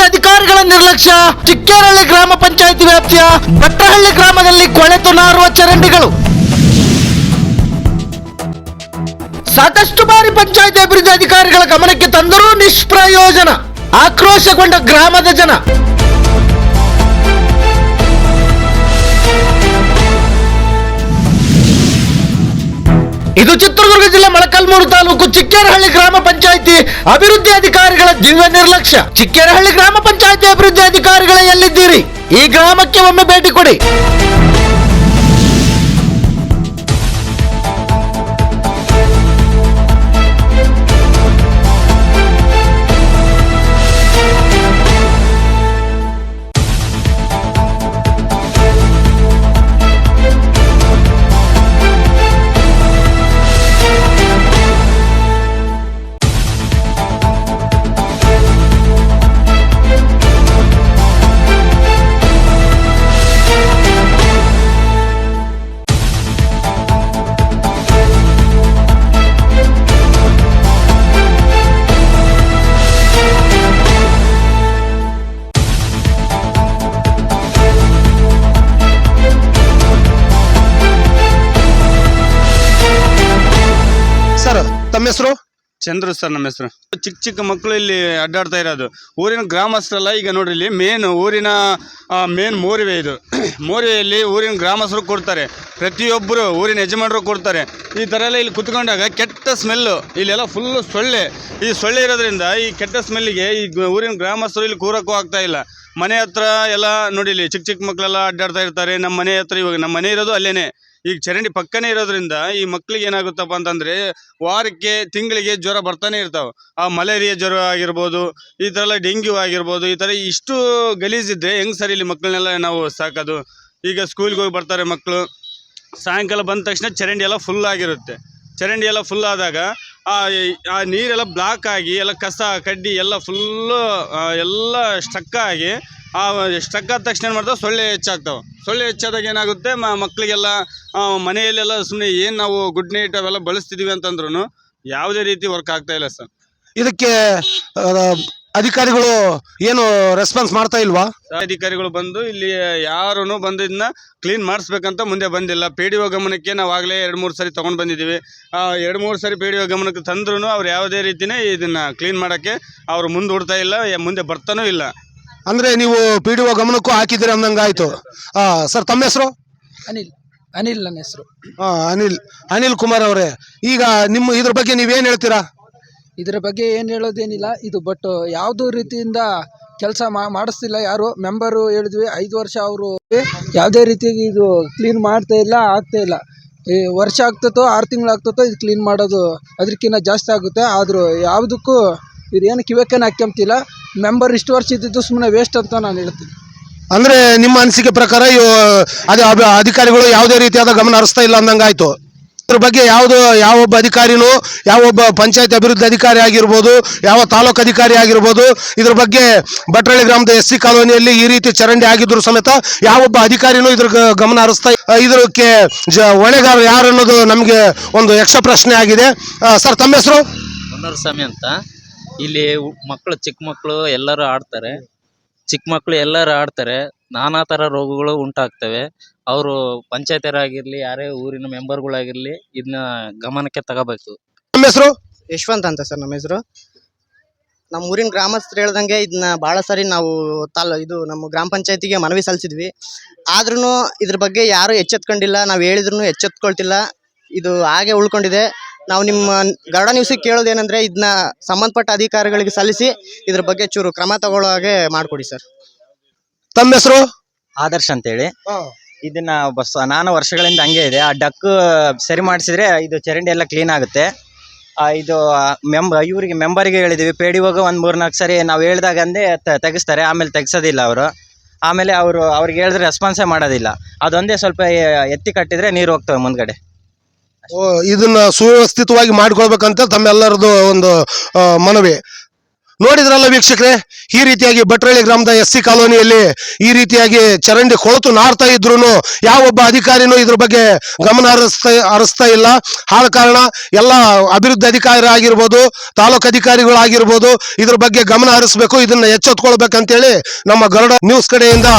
ಅಭಿವೃದ್ಧಿ ಅಧಿಕಾರಿಗಳ ನಿರ್ಲಕ್ಷ್ಯ. ಚಿಕ್ಕೇರಹಳ್ಳಿ ಗ್ರಾಮ ಪಂಚಾಯಿತಿ ವ್ಯಾಪ್ತಿಯ ಭಟ್ರಹಳ್ಳಿ ಗ್ರಾಮದಲ್ಲಿ ಕೊಳೆತು ನಾರುವ ಚರಂಡಿಗಳು. ಸಾಕಷ್ಟು ಬಾರಿ ಪಂಚಾಯಿತಿ ಅಭಿವೃದ್ಧಿ ಅಧಿಕಾರಿಗಳ ಗಮನಕ್ಕೆ ತಂದರೂ ನಿಷ್ಪ್ರಯೋಜನ. ಆಕ್ರೋಶಗೊಂಡ ಗ್ರಾಮದ ಜನ. ಇದು ಚಿತ್ರದುರ್ಗ ಜಿಲ್ಲೆ ಮೊಳಕಾಲ್ಮೂರು ತಾಲೂಕು ಚಿಕ್ಕೇರಹಳ್ಳಿ ಗ್ರಾಮ ಪಂಚಾಯಿತಿ ಅಭಿವೃದ್ಧಿ ಅಧಿಕಾರಿಗಳ ದಿವ್ಯ ನಿರ್ಲಕ್ಷ್ಯ. ಚಿಕ್ಕೇರಹಳ್ಳಿ ಗ್ರಾಮ ಪಂಚಾಯಿತಿ ಅಭಿವೃದ್ಧಿ ಅಧಿಕಾರಿಗಳೇ ಎಲ್ಲಿದ್ದೀರಿ? ಈ ಗ್ರಾಮಕ್ಕೆ ಒಮ್ಮೆ ಭೇಟಿ ಕೊಡಿ. ತಮ್ಮ ಹೆಸರು? ಚಂದ್ರು ಸರ್. ನಮ್ಮ ಹೆಸರು. ಚಿಕ್ಕ ಮಕ್ಕಳು ಇಲ್ಲಿ ಅಡ್ಡಾಡ್ತಾ ಇರೋದು. ಊರಿನ ಗ್ರಾಮಸ್ಥರಲ್ಲ. ಈಗ ನೋಡ್ರಿ, ಇಲ್ಲಿ ಊರಿನ ಮೇನ್ ಮೋರಿವೆ. ಇದು ಮೋರಿವೆಯಲ್ಲಿ ಊರಿನ ಗ್ರಾಮಸ್ಥರು ಕೊಡ್ತಾರೆ, ಪ್ರತಿಯೊಬ್ಬರು ಊರಿನ ಯಜಮಾನರು ಕೊಡ್ತಾರೆ. ಈ ಥರ ಎಲ್ಲ ಇಲ್ಲಿ ಕುತ್ಕೊಂಡಾಗ ಕೆಟ್ಟ ಸ್ಮೆಲ್ಲು. ಇಲ್ಲೆಲ್ಲ ಫುಲ್ಲು ಸೊಳ್ಳೆ. ಈ ಸೊಳ್ಳೆ ಇರೋದ್ರಿಂದ ಈ ಕೆಟ್ಟ ಸ್ಮೆಲ್ಲಿಗೆ ಈ ಊರಿನ ಗ್ರಾಮಸ್ಥರು ಇಲ್ಲಿ ಕೂರಕ್ಕೂ ಆಗ್ತಾ ಇಲ್ಲ. ಮನೆ ಹತ್ರ ಎಲ್ಲ ನೋಡಿ, ಇಲ್ಲಿ ಚಿಕ್ಕ ಮಕ್ಕಳೆಲ್ಲ ಅಡ್ಡಾಡ್ತಾ ಇರ್ತಾರೆ. ನಮ್ಮ ಮನೆ ಹತ್ರ, ಇವಾಗ ನಮ್ಮ ಮನೆ ಇರೋದು ಅಲ್ಲೇನೆ, ಈಗ ಚರಂಡಿ ಪಕ್ಕನೇ ಇರೋದ್ರಿಂದ ಈ ಮಕ್ಳಿಗೆ ಏನಾಗುತ್ತಪ್ಪ ಅಂತಂದರೆ ವಾರಕ್ಕೆ ತಿಂಗಳಿಗೆ ಜ್ವರ ಬರ್ತಾನೆ ಇರ್ತಾವೆ. ಆ ಮಲೇರಿಯಾ ಜ್ವರ ಆಗಿರ್ಬೋದು, ಈ ಥರ ಎಲ್ಲ ಡೆಂಗ್ಯೂ ಆಗಿರ್ಬೋದು. ಈ ಥರ ಇಷ್ಟು ಗಲೀಜಿದ್ರೆ ಹೆಂಗೆ ಸರ್ ಇಲ್ಲಿ ಮಕ್ಕಳನ್ನೆಲ್ಲ ನಾವು ಸಾಕೋದು? ಈಗ ಸ್ಕೂಲ್ಗೆ ಹೋಗಿ ಬರ್ತಾರೆ ಮಕ್ಕಳು, ಸಾಯಂಕಾಲ ಬಂದ ತಕ್ಷಣ ಚರಂಡಿ ಎಲ್ಲ ಫುಲ್ ಆಗಿರುತ್ತೆ. ಚರಂಡಿ ಎಲ್ಲ ಫುಲ್ ಆದಾಗ ಆ ನೀರೆಲ್ಲ ಬ್ಲಾಕ್ ಆಗಿ ಎಲ್ಲ ಕಸ ಕಡ್ಡಿ ಎಲ್ಲ ಫುಲ್ಲು ಎಲ್ಲ ಸ್ಟಕ್ ಆಗಿ ಸ್ಟಕ್ ಆದ ತಕ್ಷಣ ಏನು ಮಾಡ್ತಾವೆ, ಸೊಳ್ಳೆ ಹೆಚ್ಚಾಗ್ತಾವೆ. ಸೊಳ್ಳೆ ಹೆಚ್ಚಾದಾಗ ಏನಾಗುತ್ತೆ, ಮಕ್ಕಳಿಗೆಲ್ಲ ಮನೆಯಲ್ಲೆಲ್ಲ ಸುಮ್ಮನೆ ಏನು ನಾವು ಗುಡ್ ನೈಟ್ ಅವೆಲ್ಲ ಬಳಸ್ತಿದ್ದೀವಿ ಅಂತಂದ್ರೂ ಯಾವುದೇ ರೀತಿ ವರ್ಕ್ ಆಗ್ತಾ ಇಲ್ಲ ಸರ್. ಇದಕ್ಕೆ ಅಧಿಕಾರಿಗಳು ಏನು ರೆಸ್ಪಾನ್ಸ್ ಮಾಡ್ತಾ ಇಲ್ವಾ? ಅಧಿಕಾರಿಗಳು ಬಂದು ಇಲ್ಲಿ ಯಾರೂ ಬಂದು ಇದನ್ನ ಕ್ಲೀನ್ ಮಾಡಿಸ್ಬೇಕಂತ ಮುಂದೆ ಬಂದಿಲ್ಲ. PDO ಗಮನಕ್ಕೆ ನಾವು ಆಗಲೇ 2-3 ಸರಿ ತೊಗೊಂಡು ಬಂದಿದ್ದೀವಿ. 2-3 ಸರಿ PDO ಗಮನಕ್ಕೆ ತಂದ್ರೂ ಅವ್ರು ಯಾವುದೇ ರೀತಿಯೇ ಇದನ್ನು ಕ್ಲೀನ್ ಮಾಡೋಕ್ಕೆ ಅವರು ಮುಂದೂಡ್ತಾ ಇಲ್ಲ, ಮುಂದೆ ಬರ್ತಾನೂ ಇಲ್ಲ. ಅಂದರೆ ನೀವು PDO ಗಮನಕ್ಕೂ ಹಾಕಿದ್ದೀರಿ ಅಂದಂಗೆ ಆಯಿತು. ಸರ್, ತಮ್ಮ ಹೆಸರು? ಅನಿಲ್ ನನ್ನ ಹೆಸರು. ಅನಿಲ್ ಕುಮಾರ್ ಅವರೇ, ಈಗ ನಿಮ್ಮ ಇದ್ರ ಬಗ್ಗೆ ನೀವೇನು ಹೇಳ್ತೀರಾ? ಇದರ ಬಗ್ಗೆ ಏನು ಹೇಳೋದೇನಿಲ್ಲ. ಇದು ಬಟ್ ಯಾವುದೋ ರೀತಿಯಿಂದ ಕೆಲಸ ಮಾಡಿಸ್ತಿಲ್ಲ ಯಾರು. ಮೆಂಬರು ಹೇಳಿದ್ವಿ 5 ವರ್ಷ, ಅವರು ಯಾವುದೇ ರೀತಿಯಾಗಿ ಇದು ಕ್ಲೀನ್ ಮಾಡ್ತಾ ಇಲ್ಲ, ಆಗ್ತಾ ಇಲ್ಲ. ವರ್ಷ ಆಗ್ತತೋ 6 ತಿಂಗಳು ಆಗ್ತತೋ ಇದು ಕ್ಲೀನ್ ಮಾಡೋದು ಅದಕ್ಕಿಂತ ಜಾಸ್ತಿ ಆಗುತ್ತೆ. ಆದರೂ ಯಾವುದಕ್ಕೂ ಇದೇನು ಕಿವಕ್ಕೇನು ಹಾಕ್ಯಂತಿಲ್ಲ. ಮೆಂಬರ್ ಇಷ್ಟು ವರ್ಷ ಇದ್ದಿದ್ದು ಸುಮ್ಮನೆ ವೇಸ್ಟ್ ಅಂತ ನಾನು ಹೇಳ್ತೀನಿ. ಅಂದರೆ ನಿಮ್ಮ ಅನಿಸಿಕೆ ಪ್ರಕಾರ ಅದೇ ಅಧಿಕಾರಿಗಳು ಯಾವುದೇ ರೀತಿಯಾದ ಗಮನ ಹರಿಸ್ತಾ ಇಲ್ಲ ಅಂದಂಗೆ ಆಯಿತು. ಇದ್ರ ಬಗ್ಗೆ ಯಾವೊಬ್ಬ ಅಧಿಕಾರಿನೂ, ಯಾವೊಬ್ಬ ಪಂಚಾಯತ್ ಅಭಿವೃದ್ಧಿ ಅಧಿಕಾರಿ ಆಗಿರ್ಬೋದು, ಯಾವ ತಾಲೂಕು ಅಧಿಕಾರಿ ಆಗಿರ್ಬೋದು, ಇದ್ರ ಬಗ್ಗೆ ಭಟ್ರಹಳ್ಳಿ ಗ್ರಾಮದ SC ಕಾಲೋನಿಯಲ್ಲಿ ಈ ರೀತಿ ಚರಂಡಿ ಆಗಿದ್ರು ಸಮೇತ ಯಾವೊಬ್ಬ ಅಧಿಕಾರಿನೂ ಇದ್ರ ಗಮನ ಹರಿಸ್ತಾ ಇದಕ್ಕೆ ಹೊಣೆಗಾರ ಯಾರು ಅನ್ನೋದು ನಮಗೆ ಒಂದು ಯಕ್ಷ ಪ್ರಶ್ನೆ ಆಗಿದೆ. ಸರ್, ತಮ್ಮ ಹೆಸರು? ಸ್ವಾಮಿ ಅಂತ. ಇಲ್ಲಿ ಮಕ್ಕಳು, ಚಿಕ್ಕ ಮಕ್ಕಳು ಎಲ್ಲರೂ ಆಡ್ತಾರೆ. ಚಿಕ್ಕ ಮಕ್ಕಳು ಎಲ್ಲರೂ ಆಡ್ತಾರೆ. ನಾನಾ ಥರ ರೋಗಗಳು ಉಂಟಾಗ್ತವೆ. ಅವರು ಪಂಚಾಯತರಾಗಿರ್ಲಿ, ಯಾರೇ ಊರಿನ ಮೆಂಬರ್ಗಳಾಗಿರ್ಲಿ, ಇದನ್ನ ಗಮನಕ್ಕೆ ತಗೋಬೇಕು. ನಮ್ಮ ಹೆಸರು? ಯಶವಂತ್ ಅಂತ ಸರ್ ನಮ್ಮ ಹೆಸರು. ನಮ್ಮ ಊರಿನ ಗ್ರಾಮಸ್ಥರು ಹೇಳ್ದಂಗೆ ಇದನ್ನ ಭಾಳ ಸಾರಿ ನಾವು ಇದು ನಮ್ಮ ಗ್ರಾಮ ಪಂಚಾಯತಿಗೆ ಮನವಿ ಸಲ್ಲಿಸಿದ್ವಿ. ಆದ್ರೂ ಇದ್ರ ಬಗ್ಗೆ ಯಾರೂ ಎಚ್ಚೆತ್ಕೊಂಡಿಲ್ಲ. ನಾವು ಹೇಳಿದ್ರು ಎಚ್ಚೆತ್ಕೊಳ್ತಿಲ್ಲ. ಇದು ಹಾಗೆ ಉಳ್ಕೊಂಡಿದೆ. ನಾವು ನಿಮ್ಮ ಗರುಡ ನ್ಯೂಸಿಗೆ ಕೇಳೋದೇನೆಂದರೆ, ಇದನ್ನ ಸಂಬಂಧಪಟ್ಟ ಅಧಿಕಾರಿಗಳಿಗೆ ಸಲ್ಲಿಸಿ ಇದ್ರ ಬಗ್ಗೆ ಚೂರು ಕ್ರಮ ತಗೊಳ್ಳೋ ಹಾಗೆ ಮಾಡಿಕೊಡಿ ಸರ್. ತಮ್ಮ ಹೆಸರು? ಆದರ್ಶ್ ಅಂತೇಳಿ. ಇದನ್ನ ನಾನು ವರ್ಷಗಳಿಂದ ಹಂಗೆ ಇದೆ. ಆ ಡಕ್ಕು ಸರಿ ಮಾಡಿಸಿದ್ರೆ ಇದು ಚರಂಡಿ ಎಲ್ಲ ಕ್ಲೀನ್ ಆಗುತ್ತೆ. ಇದು ಇವರಿಗೆ ಮೆಂಬರಿಗೆ ಹೇಳಿದ್ದೀವಿ. PDOಗೆ ಒಂದು 3-4 ಸರಿ ನಾವು ಹೇಳ್ದಾಗಂದೇ ತೆಗಿಸ್ತಾರೆ, ಆಮೇಲೆ ತೆಗ್ಸೋದಿಲ್ಲ ಅವರು. ಆಮೇಲೆ ಅವ್ರಿಗೆ ಹೇಳಿದ್ರೆ ರೆಸ್ಪಾನ್ಸೇ ಮಾಡೋದಿಲ್ಲ. ಅದೊಂದೇ ಸ್ವಲ್ಪ ಎತ್ತಿ ಕಟ್ಟಿದರೆ ನೀರು ಹೋಗ್ತವೆ ಮುಂದ್ಗಡೆ. ಇದನ್ನ ಸುವ್ಯವಸ್ಥಿತವಾಗಿ ಮಾಡ್ಕೊಳ್ಬೇಕಂತ ತಮ್ಮೆಲ್ಲರದು ಒಂದು ಮನವಿ. ನೋಡಿದ್ರಲ್ಲ ವೀಕ್ಷಕರೇ, ಈ ರೀತಿಯಾಗಿ ಭಟ್ರಳ್ಳಿ ಗ್ರಾಮದ SC ಕಾಲೋನಿಯಲ್ಲಿ ಈ ರೀತಿಯಾಗಿ ಚರಂಡಿ ಕೊಳತು ನಾರ್ತಾ ಇದ್ರು ಯಾವೊಬ್ಬ ಅಧಿಕಾರಿನೂ ಇದ್ರ ಬಗ್ಗೆ ಗಮನ ಹರಿಸ್ತಾ ಇಲ್ಲ. ಆದ ಕಾರಣ ಎಲ್ಲ ಅಭಿವೃದ್ಧಿ ಅಧಿಕಾರಿ ಆಗಿರ್ಬೋದು, ತಾಲೂಕು ಅಧಿಕಾರಿಗಳಾಗಿರ್ಬೋದು, ಇದ್ರ ಬಗ್ಗೆ ಗಮನ ಹರಿಸಬೇಕು, ಇದನ್ನ ಎಚ್ಚೆತ್ಕೊಳ್ಬೇಕಂತೇಳಿ ನಮ್ಮ ಗರುಡ ನ್ಯೂಸ್ ಕಡೆಯಿಂದ